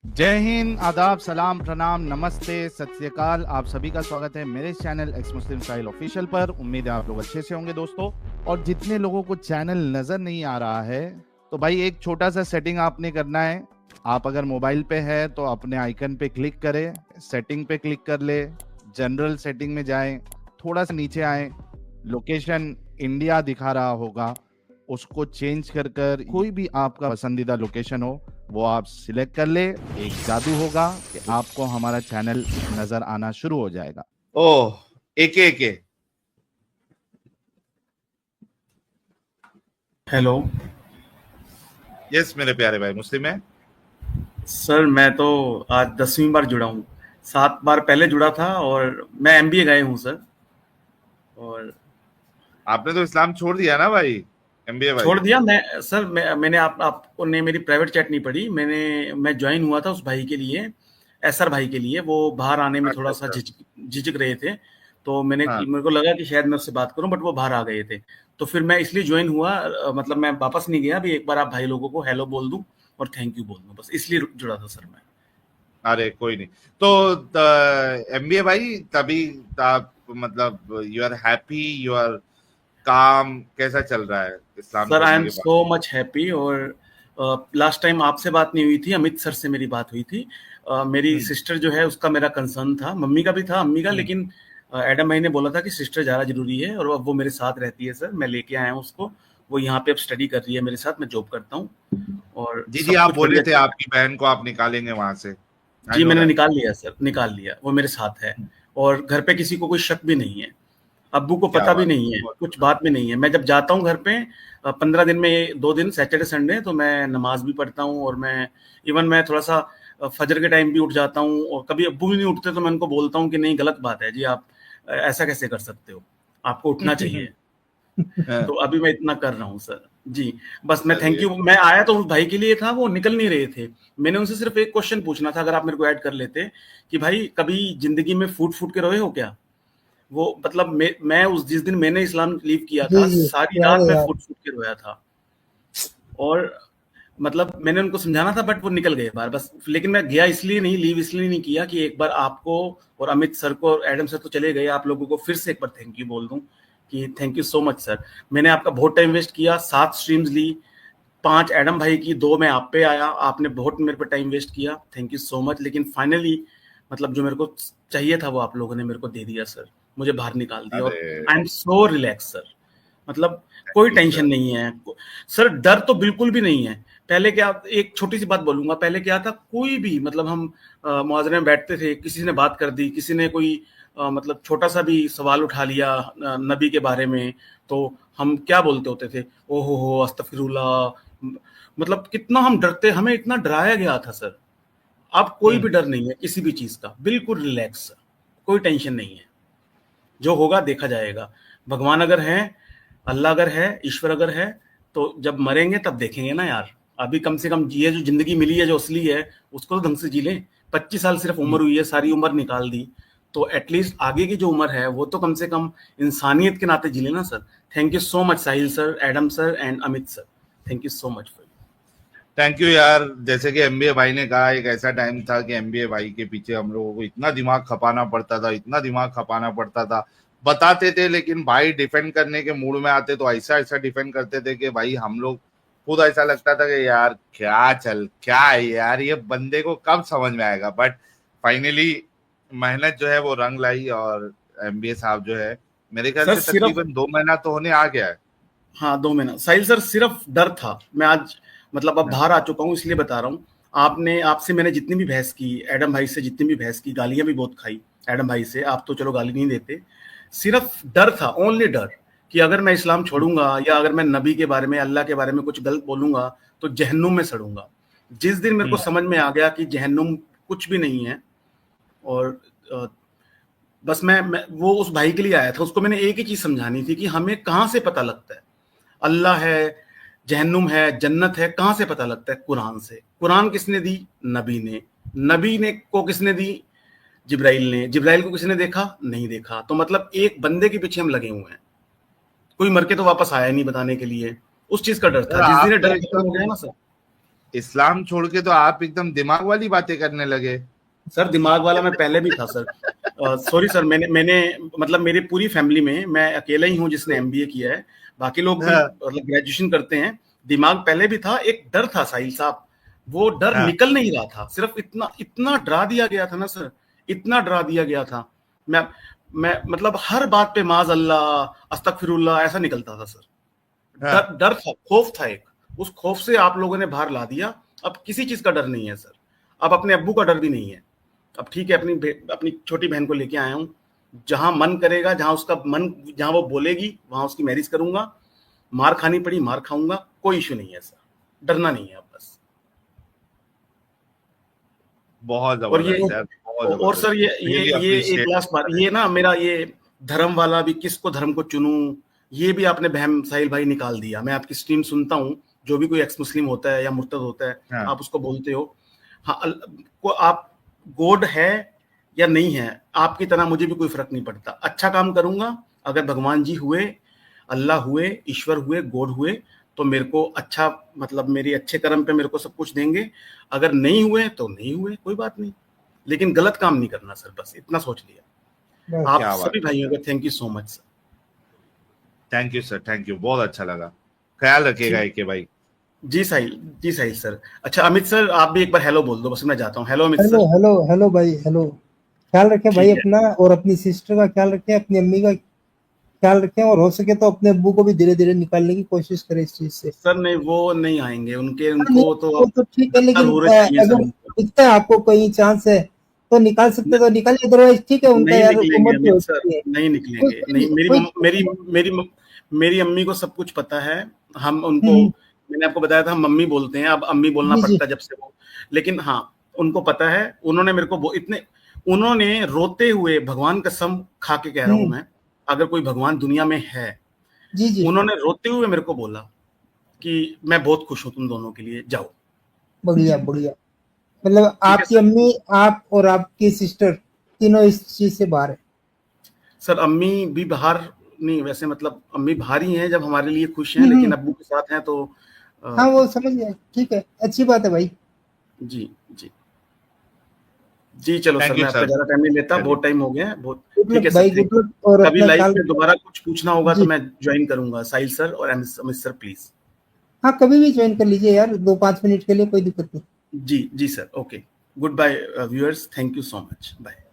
जय हिंद, आदाब, सलाम, प्रणाम, नमस्ते, सत श्री अकाल। आप सभी का स्वागत है मेरे चैनल एक्स मुस्लिम साहिल ऑफिशियल पर। उम्मीद है आप लोग अच्छे से होंगे दोस्तों। और जितने लोगों को चैनल नजर नहीं आ रहा है तो भाई एक छोटा सा सेटिंग आपने करना है। आप अगर मोबाइल पे है तो अपने आइकन पे क्लिक करें, सेटिंग पे क्लिक कर ले, जनरल सेटिंग में जाएं, थोड़ा सा नीचे आए, लोकेशन इंडिया दिखा रहा होगा, उसको चेंज कर कर कोई भी आपका पसंदीदा लोकेशन हो वो आप सिलेक्ट कर ले। एक जादू होगा कि आपको हमारा चैनल नजर आना शुरू हो जाएगा। ओह, एके एके। हेलो यस मेरे प्यारे भाई, मुस्लिम है सर। मैं तो आज 10वीं बार जुड़ा हूँ। 7 बार पहले जुड़ा था और मैं एमबीए गए हूँ सर। और आपने तो इस्लाम छोड़ दिया ना भाई, एमबीए भाई। छोड़ दिया मैं सर। मैंने आपको ने मेरी प्राइवेट चैट नहीं पढ़ी। मैं ज्वाइन हुआ था उस भाई के लिए, एसआर भाई के लिए। वो बाहर आने में अच्छा थोड़ा सा अच्छा। झिझक रहे थे, तो हाँ मेरे को लगा कि शायद मैं उससे बात करूं, बट वो बाहर आ गए थे। तो फिर मैं इसलिए ज्वाइन हुआ। मतलब मैं वापस नहीं गया। अभी एक बार आप भाई लोगों को हेलो बोल दूं और थैंक यू बोल दूं, बस इसलिए जुड़ा था सर मैं। अरे कोई नहीं। तो एमबीए भाई तभी आप मतलब you are happy, you are calm, कैसा चल रहा है इस्लाम सर आई छोड़ने एम के बाद? So much happy. और लास्ट टाइम आपसे बात नहीं हुई थी, अमित सर से मेरी बात हुई थी। मेरी हम्म सिस्टर जो है उसका मेरा कंसर्न था, मम्मी का भी था, अम्मी का, हम्म लेकिन एडम भाई ने बोला था कि सिस्टर ज़्यादा जरूरी है और अब वो मेरे साथ रहती है सर। मैं लेके आया हूँ उसको। वो यहाँ पे अब स्टडी कर रही है मेरे साथ, मैं जॉब करता हूँ और जी जी, सब आप कुछ बोले बढ़िया थे चल रहा आपकी बहन को आप निकालेंगे वहां से। है। आई जी नो मैंने दैट। निकाल लिया सर, निकाल लिया। वो मेरे साथ है और घर पे किसी को कोई शक भी नहीं है। अब्बू को क्या पता भी बात नहीं है, बहुत कुछ बात भी नहीं है। मैं जब जाता हूँ घर पे 15 दिन में 2 दिन सैटरडे संडे, तो मैं नमाज भी पढ़ता हूँ और मैं थोड़ा सा फजर के टाइम भी उठ जाता हूँ। और कभी अब्बू भी नहीं उठते तो मैं उनको बोलता हूँ कि नहीं, गलत बात है जी, आप ऐसा कैसे कर सकते हो, आपको उठना चाहिए। हाँ, तो अभी मैं इतना कर रहा हूँ सर जी। बस मैं थैंक चलिए। यू। मैं आया तो उस भाई के लिए था, वो निकल नहीं रहे थे। मैंने उनसे सिर्फ एक क्वेश्चन पूछना था, अगर आप मेरे को ऐड कर लेते, कि भाई कभी जिंदगी में फूट फूट के रोए हो क्या? वो मतलब मैं उस जिस दिन मैंने इस्लाम लीव किया जी था, जी, सारी याद रात है मैं याद। फुट फुट के रोया था। और मतलब मैंने उनको समझाना था, बट वो निकल गए बाहर बस। लेकिन मैं गया इसलिए नहीं, लीव इसलिए नहीं किया कि एक बार आपको और अमित सर को और एडम सर तो चले गए, आप लोगों को फिर से एक बार थैंक यू बोल दूं कि thank you so much sir. मैंने आपका बहुत टाइम वेस्ट किया, 7 स्ट्रीम्स ली, 5 एडम भाई की, 2 मैं आप पे आया, आपने बहुत मेरे पे टाइम वेस्ट किया, थैंक यू सो मच। लेकिन फाइनली मतलब जो मेरे को चाहिए था वो आप लोगों ने मेरे को दे दिया सर। मुझे बाहर निकाल दिया और अरे I am so relax sir. मतलब कोई थैंक यू टेंशन सर। नहीं है सर। डर तो बिल्कुल भी नहीं है। पहले क्या, एक छोटी सी बात बोलूंगा, पहले क्या था, कोई भी मतलब हम मुहाजरे में बैठते थे, किसी ने बात कर दी, किसी ने कोई मतलब छोटा सा भी सवाल उठा लिया नबी के बारे में, तो हम क्या बोलते होते थे, ओहो हो अस्तगफिरुल्लाह। मतलब कितना हम डरते, हमें इतना डराया गया था सर। अब कोई भी डर नहीं है किसी भी चीज का, बिल्कुल रिलैक्स सर, कोई टेंशन नहीं है। जो होगा देखा जाएगा। भगवान अगर है, अल्लाह अगर है, ईश्वर अगर है, तो जब मरेंगे तब देखेंगे ना यार। अभी कम से कम ये जो जिंदगी मिली है जो असली है, उसको तो ढंग से जी लें। 25 साल सिर्फ उम्र हुई है, सारी उम्र निकाल दी, तो एटलीस्ट आगे की जो उम्र है वो तो कम से कम इंसानियत के नाते जी लेना sir. Thank you so much Sahil sir, Adam sir and Amit sir. Thank you so much for. Thank you यार। जैसे कि एमबीए भाई ने कहा, एक ऐसा टाइम था कि एमबीए भाई के पीछे हम लोगों को इतना दिमाग खपाना पड़ता था, इतना दिमाग खपाना पड़ता था। बताते थे लेकिन भाई डिफेंड करने के मूड में आते तो ऐसा ऐसा डिफेंड करते थे कि भाई हम लोग खुद ऐसा लगता था कि यार क्या है यार, ये बंदे को कब समझ में आएगा। बट फाइनली मेहनत जो है वो रंग लाई और एमबीए साहब जो है मेरे ख्याल सर से सिर्फ, तकरीबन 2 महीना तो होने आ गया है। हाँ 2 महीना साहिल सर, सिर्फ डर था। मैं आज मतलब अब हाँ, बाहर आ चुका हूँ इसलिए बता रहा हूँ। आपसे मैंने जितनी भी बहस की, एडम भाई से जितनी भी बहस की, गालियां भी बहुत खाई एडम भाई से। आप तो चलो गाली नहीं देते। सिर्फ डर था, ओनली डर, कि अगर मैं इस्लाम छोड़ूंगा या अगर मैं नबी के बारे में, अल्लाह के बारे में कुछ गलत बोलूंगा तो जहन्नुम में सड़ूंगा। जिस दिन मेरे को समझ में आ गया कि जहन्नुम कुछ भी नहीं है, और अ, बस मैं वो उस भाई के लिए आया था। उसको मैंने एक ही चीज समझानी थी कि हमें कहाँ से पता लगता है अल्लाह है, जहन्नुम है, जन्नत है, कहां से पता लगता है? कुरान से। कुरान किसने दी? नबी ने। नबी ने को किसने दी? जिब्राइल ने। जिब्राइल को किसने देखा? नहीं देखा। तो मतलब एक बंदे के पीछे हम लगे हुए हैं, कोई मर के तो वापस आया नहीं बताने के लिए। उस चीज का डर सर था, जिस दिन आप ये तो डर खत्म हो एकदम गया ना सर। इस्लाम छोड़ के तो आप एकदम दिमाग वाली बातें करने लगे। सर दिमाग वाला मैं पहले भी था सर। सॉरी सर, मैंने मतलब मेरी पूरी फैमिली में मैं अकेला ही हूँ जिसने एमबीए किया है, बाकी लोग भी हाँ। मतलब ग्रेजुएशन करते हैं। दिमाग पहले भी था, एक डर था साहिल साहब, वो डर हाँ। निकल नहीं रहा था। सिर्फ इतना डरा दिया गया था ना सर, इतना डरा दिया गया था। मैं मतलब हर बात पे माज अल्लाह अस्तगफिरुल्लाह ऐसा निकलता था सर। हाँ। डर था, खौफ था एक, उस खौफ से आप लोगों ने बाहर ला दिया। अब किसी चीज का डर नहीं है सर, अब अपने अब्बू का डर भी नहीं है। अब ठीक है, अपनी छोटी बहन को लेके आया हूँ, जहां मन करेगा, जहां उसका मन, जहां वो बोलेगी वहां उसकी मैरिज करूंगा। मार खानी पड़ी मार खाऊंगा, कोई इश्यू नहीं है सर, डरना नहीं है अब बस। बहुत और ये जबरदस्त यार, बहुत और सर जबरदस्त। ये Really एक appreciate लास्ट बात, ये ना मेरा ये धर्म वाला भी, किसको धर्म को चुनूं, ये भी आपने बहम साहिल भाई निकाल दिया। मैं आपकी स्ट्रीम सुनता हूँ, जो भी कोई एक्स मुस्लिम होता है या मुर्तद होता है, हाँ। आप उसको बोलते हो। हाँ, को आप गॉड है या नहीं है, आपकी तरह मुझे भी कोई फर्क नहीं पड़ता। अच्छा काम करूंगा, अगर भगवान जी हुए, अल्लाह हुए, ईश्वर हुए, गॉड हुए, तो मेरे को अच्छा, मतलब मेरे अच्छे कर्म पे मेरे को सब कुछ देंगे। अगर नहीं हुए तो नहीं हुए, कोई बात नहीं, लेकिन गलत काम नहीं करना सर, बस इतना सोच लिया। आप क्या बात सभी भाइयों का thank you so much sir. Thank you sir, thank you, बहुत अच्छा लगा। ख्याल रखिएगा एके भाई। जी साहिल सर। अच्छा अमित सर, आप भी एक बार हेलो बोल दो, बस मैं जाता हूँ। Hello Amit hello sir. Hello hello भाई, हेलो। ख्याल रखें भाई ठीक है। अपना, और अपनी सिस्टर का ख्याल रखें, अपनी अम्मी का ख्याल रखें, और हो सके तो अपने अब्बू को भी धीरे धीरे निकालने की कोशिश करें इस चीज से। सर नहीं, वो नहीं आएंगे, नहीं, उनको तो वो तो ठीक है, लेकिन जरूर चाहिए सर अगर उनको। दिखता है आपको कोई चांस है तो निकाल सकते तो निकालिए, अदरवाइज ठीक है, उनका नहीं यार निकलेंगे उम्र भी हो अमित सर, चुकी है। नहीं निकलेंगे, नहीं। कोई मेरी अम्मी को सब कुछ पता है। हम उनको, हम्म, मैंने आपको बताया था, हम मम्मी बोलते हैं, अब अम्मी बोलना जी जी पड़ता है जब से वो, लेकिन हाँ उनको पता है। उन्होंने मेरे को उन्होंने रोते हुए, भगवान कसम खा के कह रहा हूं मैं, अगर कोई भगवान दुनिया में है, जी जी। उन्होंने रोते हुए मेरे को बोला कि मैं बहुत खुश हूं तुम दोनों के लिए, जाओ। बढ़िया बढ़िया। मतलब ठीक है आपकी सर। अम्मी, आप और आपकी सिस्टर तीनों इस चीज से बाहर है। सर अम्मी भी बाहर नहीं, वैसे मतलब अम्मी बाहर ही हैं जब हमारे लिए खुश हैं, लेकिन अब्बू के साथ हैं तो हाँ वो समझ गया, ठीक है, अच्छी बात है भाई। जी जी जी। चलो सर, थैंक यू मैं आपका सर। ज्यादा टाइम नहीं लेता, चलिए। बहुत टाइम हो गया है, बहुत। गुड ठीक लक है सर, भाई, थैंक गुड यू। लक, और कभी अपना लाइफ ख्याल में रखो। दोबारा कुछ पूछना होगा तो जी मैं ज्वाइन करूंगा, साहिल सर और अमित सर प्लीज। हाँ, कभी भी ज्वाइन कर लीजिए यार, 2-5 मिनट के लिए, कोई दिक्कत नहीं। जी जी sir, okay. Good bye viewers, thank you so much, bye.